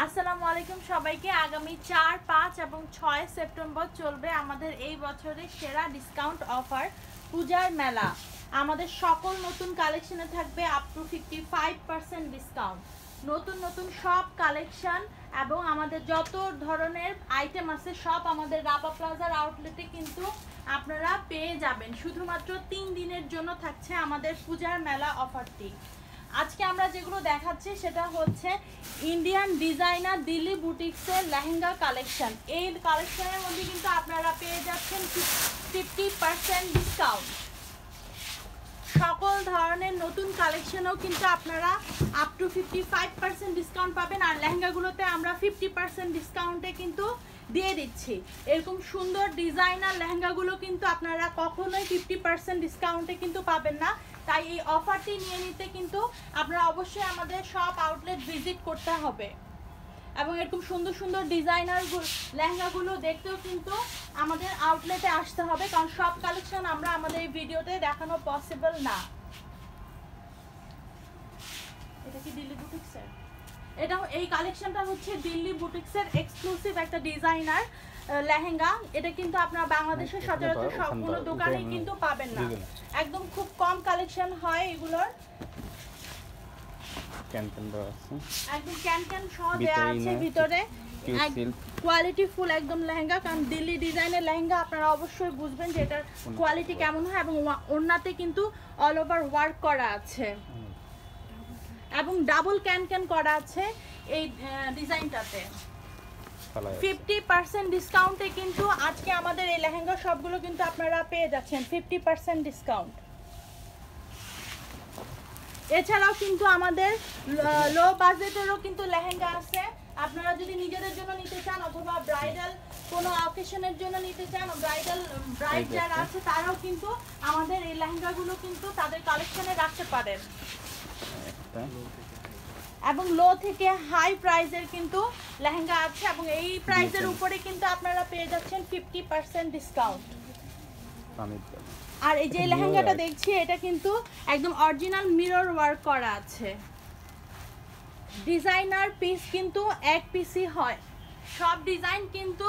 আসসালামু আলাইকুম সবাইকে। আগামী 4, 5 এবং 6 সেপ্টেম্বর চলবে আমাদের এই বছরের সেরা ডিসকাউন্ট অফার পূজার মেলা। আমাদের সকল নতুন কালেকশনে থাকবে আপ টু 55% ডিসকাউন্ট। নতুন নতুন সব কালেকশন এবং আমাদের যত ধরনের আইটেম আছে সব আমাদের রাবা প্লাজার আউটলেটে কিন্তু আপনারা পেয়ে যাবেন। শুধুমাত্র 3 দিনের জন্য থাকছে আমাদের পূজার মেলা অফারটি। আজকে আমরা যেগুলো দেখাচ্ছি সেটা হচ্ছে ইন্ডিয়ান ডিজাইনার দিল্লি বুটিক্সের লেহেঙ্গা কালেকশন। এই কালেকশনের মধ্যে কিন্তু আপনারা পেয়ে যাচ্ছেন 50% ডিসকাউন্ট। সকল ধরনের নতুন কালেকশনও কিন্তু আপনারা আপ টু 55% ডিসকাউন্ট পাবেন। আর লেহেঙ্গাগুলোতে আমরা 50% ডিসকাউন্টে কিন্তু দিয়ে দিচ্ছি। এরকম সুন্দর ডিজাইনার লেহেঙ্গাগুলো কিন্তু আপনারা কখনোই 50% ডিসকাউন্টে কিন্তু পাবেন না। তাই এই অফারটি নিয়ে নিতে কিন্তু আপনারা অবশ্যই আমাদের সব আউটলেট ভিজিট করতে হবে এবং এরকম সুন্দর সুন্দর ডিজাইনার লেহেঙ্গাগুলো দেখতেও কিন্তু আমাদের আউটলেটে আসতে হবে, কারণ সব কালেকশন আমরা আমাদের এই ভিডিওতে দেখানো পসিবল না। এটা কি দিল্লি বুটিক্সের? এই কালেকশনটা হচ্ছে দিল্লি বুটিক্সের এক্সক্লুসিভ একটা ডিজাইনার লেহেঙ্গা। এটা কিন্তু আপনারা বাংলাদেশের সচরাচর সবগুলো দোকানেই কিন্তু পাবেন না। একদম খুব কম কালেকশন হয় এগুলোর। একদম ক্যান সহ দেওয়া আছে ভিতরে। কোয়ালিটি ফুল একদম লেহেঙ্গা, কারণ দিল্লি ডিজাইনের লেহেঙ্গা আপনারা অবশ্যই বুঝবেন যে এটার কোয়ালিটি কেমন হয়। এবং ওড়নাতে কিন্তু অল ওভার ওয়ার্ক করা আছে এবং ডাবল ক্যান করা আছে এই ডিজাইনটাতে। 50% ডিসকাউন্টে কিন্তু আজকে আমাদের এই লেহেঙ্গা সবগুলো কিন্তু আপনারা পেয়ে যাচ্ছেন 50% ডিসকাউন্ট। এছাড়াও কিন্তু আমাদের লো বাজেটেরও কিন্তু লেহেঙ্গা আছে। আপনারা যদি নিজেদের জন্য নিতে চান অথবা ব্রাইডাল কোনো অকেশনের জন্য নিতে চান, ব্রাইড যারা আছে তারাও কিন্তু আমাদের এই লেহেঙ্গাগুলো কিন্তু তাদের কালেকশনে রাখতে পারেন। এবং লো থেকে হাই প্রাইসের কিন্তু লেহেঙ্গা আছে এবং এই প্রাইসের উপরে কিন্তু আপনারা পেয়ে যাচ্ছেন 50% ডিসকাউন্ট। আর এই যে লেহেঙ্গাটা দেখছি এটা কিন্তু একদম অরিজিনাল মিরর ওয়ার্ক করা আছে। ডিজাইনার পিস কিন্তু এক পিসই হয়, সব ডিজাইন কিন্তু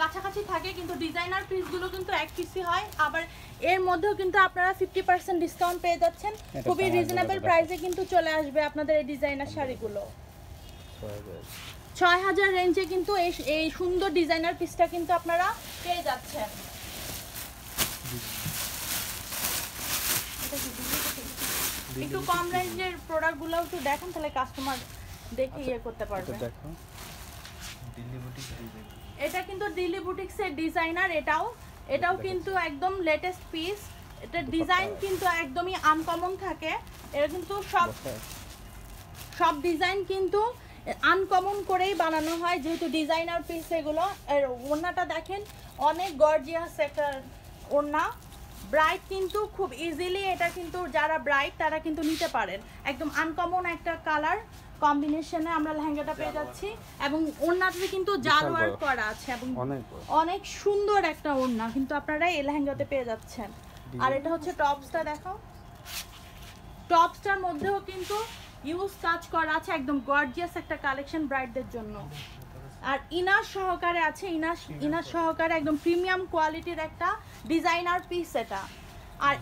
কাছাকাছি থাকে, কিন্তু ডিজাইনার পিসগুলো কিন্তু এক পিসই হয়। আবার এর মধ্যেও কিন্তু আপনারা 50% ডিসকাউন্ট পেয়ে যাচ্ছেন। খুবই রিজনেবল প্রাইসে কিন্তু চলে আসবে আপনাদের এই ডিজাইনার শাড়িগুলো। 6000 রেঞ্জে কিন্তু এই সুন্দর ডিজাইনার পিসটা কিন্তু আপনারা পেয়ে যাচ্ছেন। একটু কম রেঞ্জের প্রোডাক্টগুলো একটু দেখেন, তাহলে কাস্টমার দেখে ইয়ে করতে পারবে। এটা কিন্তু দিল্লি বুটিক্সের ডিজাইনার। এটাও কিন্তু একদম লেটেস্ট পিস। এটা ডিজাইন কিন্তু একদমই আনকমন থাকে। এটা কিন্তু সব ডিজাইন কিন্তু আনকমন করেই বানানো হয়, যেহেতু ডিজাইনার পিস এগুলো। এর ওড়নাটা দেখেন, অনেক গর্জিয়াস একটা ওড়না। ব্রাইট কিন্তু খুব ইজিলি এটা কিন্তু যারা ব্রাইট তারা কিন্তু নিতে পারেন। একদম আনকমন একটা কালার কম্বিনেশনে আমরা লেহেঙ্গাটা পেয়ে যাচ্ছি এবং ওড়নাতে কিন্তু জাল ওয়ার্ক করা আছে এবং অনেক সুন্দর একটা ওড়না কিন্তু আপনারা এই লেহেঙ্গাতে পেয়ে যাচ্ছেন। আর এটা হচ্ছে টপসটা, দেখো টপসটার মধ্যেও কিন্তু ইউজ কাজ করা আছে, একদম গর্জিয়াস একটা কালেকশন ব্রাইডদের জন্য। আর ইনার সহকারে আছে, ইনার সহকারে একদম প্রিমিয়াম কোয়ালিটির একটা ডিজাইনার পিস এটা। আর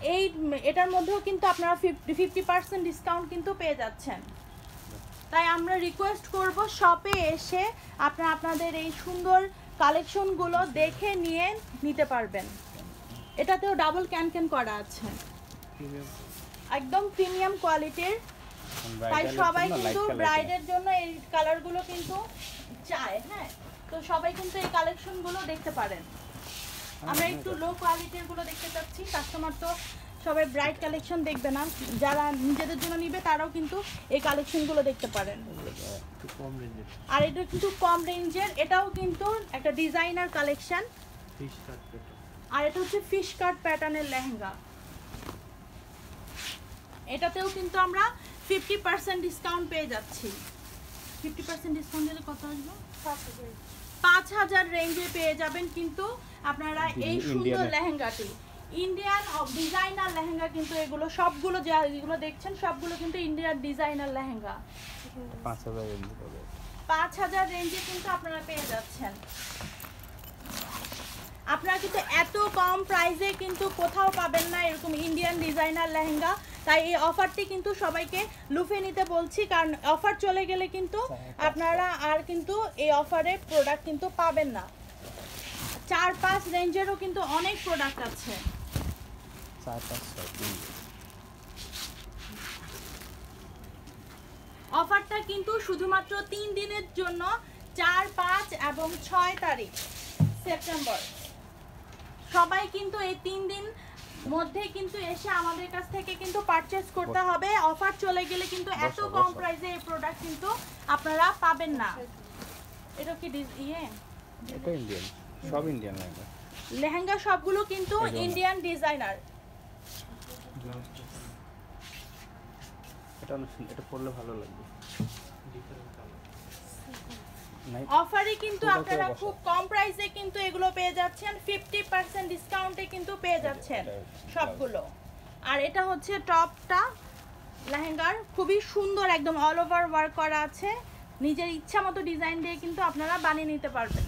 এটার মধ্যেও কিন্তু আপনারা 50% ডিসকাউন্ট কিন্তু পেয়ে যাচ্ছেন। তাই আমরা রিকোয়েস্ট করব শপে এসে আপনাদের এই সুন্দর কালেকশনগুলো দেখে নিয়ে নিতে পারবেন। এটাতেও ডাবল ক্যান করা আছে, একদম প্রিমিয়াম কোয়ালিটির। তাই সবাই কিন্তু ব্রাইডের জন্য এই কালারগুলো কিন্তু চায়। হ্যাঁ, তো সবাই কিন্তু এই কালেকশনগুলো দেখতে পারেন। আমরা একটু লো কোয়ালিটির গুলো দেখতে চাচ্ছি। কাস্টমার তো সবাই ব্রাইট কালেকশন দেখবে না, যারা নিজেদের জন্য নিবে তারাও কিন্তু এই কালেকশনগুলো দেখতে পারেন। আর এটা কিন্তু কম রেঞ্জের, এটাও কিন্তু একটা ডিজাইনার কালেকশন। আর এটা হচ্ছে ফিশ কাট প্যাটার্নের লেহেঙ্গা। এটাতেও কিন্তু আমরা 50% ডিসকাউন্ট পেয়ে যাচ্ছি। 50% ডিসকাউন্ট দিলে কত আসবে? 5000 রেঞ্জে পেয়ে যাবেন কিন্তু আপনারা এই সুন্দর লেহেঙ্গাটি। ইন্ডিয়ান ডিজাইনার লেহেঙ্গা কিন্তু এগুলো সবগুলো যেগুলো দেখছেন সবগুলো কিন্তু ইন্ডিয়ান ডিজাইনার লেহেঙ্গা। 5000 রেঞ্জে পাবে। 5000 রেঞ্জে কিন্তু আপনারা পেয়ে যাচ্ছেন। আপনারা কিন্তু এত কম প্রাইসে কিন্তু কোথাও পাবেন না এরকম ইন্ডিয়ান ডিজাইনার লেহেঙ্গা। তাই এই অফারটি কিন্তু সবাইকে লুফে নিতে বলছি, কারণ অফার চলে গেলে কিন্তু আপনারা আর কিন্তু এই অফারে প্রোডাক্ট কিন্তু পাবেন না। 4-5 রেঞ্জেরও কিন্তু অনেক প্রোডাক্ট আছে। অফারটা কিন্তু শুধুমাত্র 3 দিনের জন্য, 4, 5 এবং 6 তারিখ সেপ্টেম্বর। সবাই কিন্তু এই 3 দিন মধ্যে কিন্তু এসে আমাদের কাছ থেকে কিন্তু পারচেজ করতে হবে। অফার চলে গেলে কিন্তু এত কম প্রাইসে এই প্রোডাক্ট কিন্তু আপনারা পাবেন না। এটা কি এটা ইন্ডিয়ান, সব ইন্ডিয়ান লেহেঙ্গা। লেহেঙ্গা সবগুলো কিন্তু ইন্ডিয়ান ডিজাইনার। এটা পরলে ভালো লাগবে। অফারে কিন্তু আপনারা খুব কম প্রাইসে কিন্তু এগুলো পেয়ে যাচ্ছেন, 50% ডিসকাউন্টে কিন্তু পেয়ে যাচ্ছেন সবগুলো। আর এটা হচ্ছে টপটা লেহেঙ্গার, খুবই সুন্দর, একদম অল ওভার ওয়ার্ক করা আছে। নিজের ইচ্ছা মতো ডিজাইন দিয়ে কিন্তু আপনারা বানিয়ে নিতে পারবেন।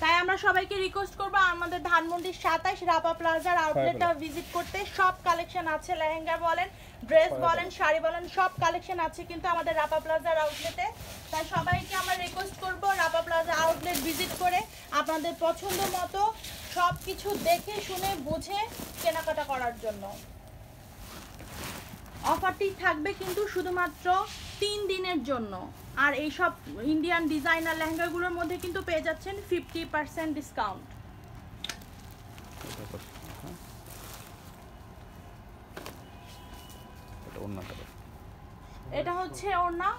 তাই আমরা সবাইকে রিকোয়েস্ট করবো আমাদের ধানমন্ডির 27 রাপা প্লাজার আউটলেটটা ভিজিট করতে। সব কালেকশন আছে, লেহেঙ্গা বলেন, ড্রেস বলেন, শাড়ি বলেন, সব কালেকশন আছে কিন্তু আমাদের রাপা প্লাজার আউটলেটে। তাই সবাইকে আমরা রিকোয়েস্ট করবো রাপা প্লাজা আউটলেট ভিজিট করে আপনাদের পছন্দ মতো সব কিছু দেখে শুনে বুঝে কেনাকাটা করার জন্য। অফারটি থাকবে কিন্তু শুধুমাত্র 3 দিনের জন্য। আর এই সব ইন্ডিয়ান ডিজাইনার লেহেঙ্গাগুলোর মধ্যে কিন্তু পেয়ে যাচ্ছেন 50% ডিসকাউন্ট। এটা হচ্ছে ওড়না।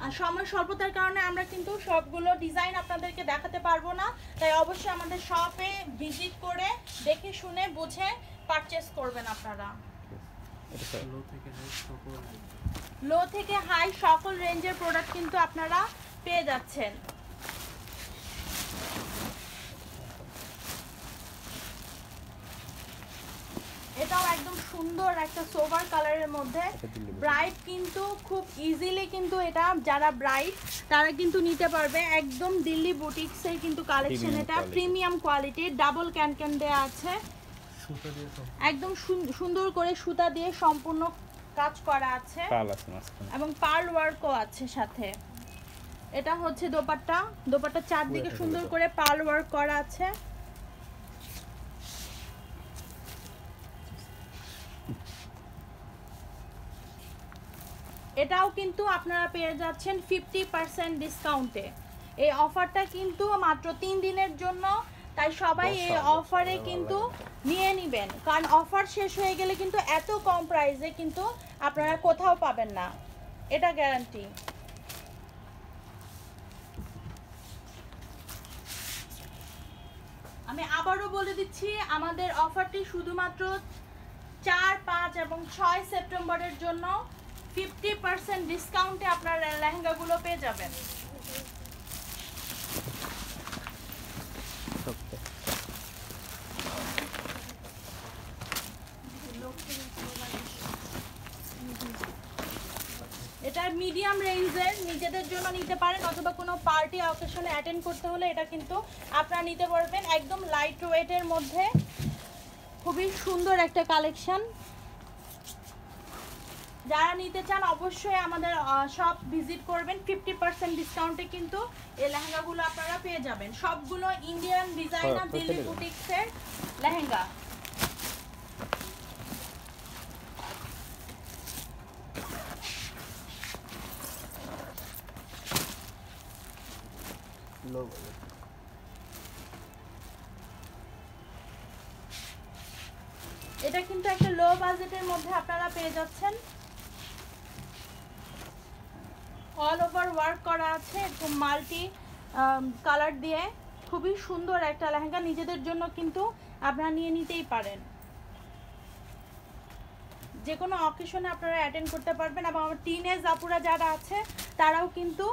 আর সময় স্বল্পতার কারণে আমরা কিন্তু সবগুলো ডিজাইন আপনাদেরকে দেখাতে পারবো না, তাই অবশ্যই আমাদের শপে ভিজিট করে দেখে শুনে বুঝে পারচেজ করবেন আপনারা। লো থেকে হাই সকল রেঞ্জের প্রোডাক্ট কিন্তু আপনারা পেয়ে যাচ্ছেন। এটাও একদম সুন্দর একটা সোভার কালারের মধ্যে ব্রাইট, কিন্তু খুব ইজিলি কিন্তু এটা যারা ব্রাইট তারা কিন্তু নিতে পারবে। একদম দিল্লি বুটিক্সের কিন্তু কালেকশন, এটা প্রিমিয়াম কোয়ালিটির, ডাবল ক্যান দেয়া আছে, একদম সুন্দর করে সুতা দিয়ে সম্পূর্ণ কাজ করা আছে এবং পার্ল ওয়ার্কও আছে সাথে। এটা হচ্ছে দোপাট্টা চারদিকে সুন্দর করে পার্ল ওয়ার্ক করা আছে। এটাও কিন্তু আপনারা পেয়ে যাচ্ছেন 50% ডিসকাউন্টে। এই অফারটা কিন্তু মাত্র 3 দিনের জন্য, তাই সবাই এই অফারে কিন্তু নিয়ে নেবেন, কারণ অফার শেষ হয়ে গেলে কিন্তু এত কম প্রাইসে কিন্তু আপনারা কোথাও পাবেন না, এটা গ্যারান্টি। আমি আবারও বলে দিচ্ছি, আমাদের অফারটি শুধুমাত্র 4, 5 এবং 6 সেপ্টেম্বরের জন্য 50% ডিসকাউন্টে আপনারা লেহেঙ্গাগুলো পেয়ে যাবেন। এটা মিডিয়াম রেঞ্জের, নিজেদের জন্য নিতে পারেন অথবা কোনো পার্টি অকেশনে অ্যাটেন্ড করতে হলে এটা কিন্তু আপনারা নিতে পারবেন। একদম লাইট ওয়েটের মধ্যে খুবই সুন্দর একটা কালেকশন। যারা নিতে চান অবশ্যই আমাদের শপ ভিজিট করবেন। 50% ডিসকাউন্টে কিন্তু এই লেহেঙ্গাগুলো আপনারা পেয়ে যাবেন। সবগুলো ইন্ডিয়ান ডিজাইনার দিল্লি বুটিক্সের লেহেঙ্গা। এটা কিন্তু একটা লো বাজেটের মধ্যে আপনারা পেয়ে যাচ্ছেন। অল ওভার ওয়ার্ক করা আছে, একটু মাল্টি কালার দিয়ে খুবই সুন্দর একটা লেহেঙ্গা। নিজেদের জন্য কিন্তু আপনারা নিয়ে নিতেই পারেন, যে কোনো অকেশনে আপনারা অ্যাটেন্ড করতে পারবেন। এবং আমার টিনেজ আপুরা যারা আছে তারাও কিন্তু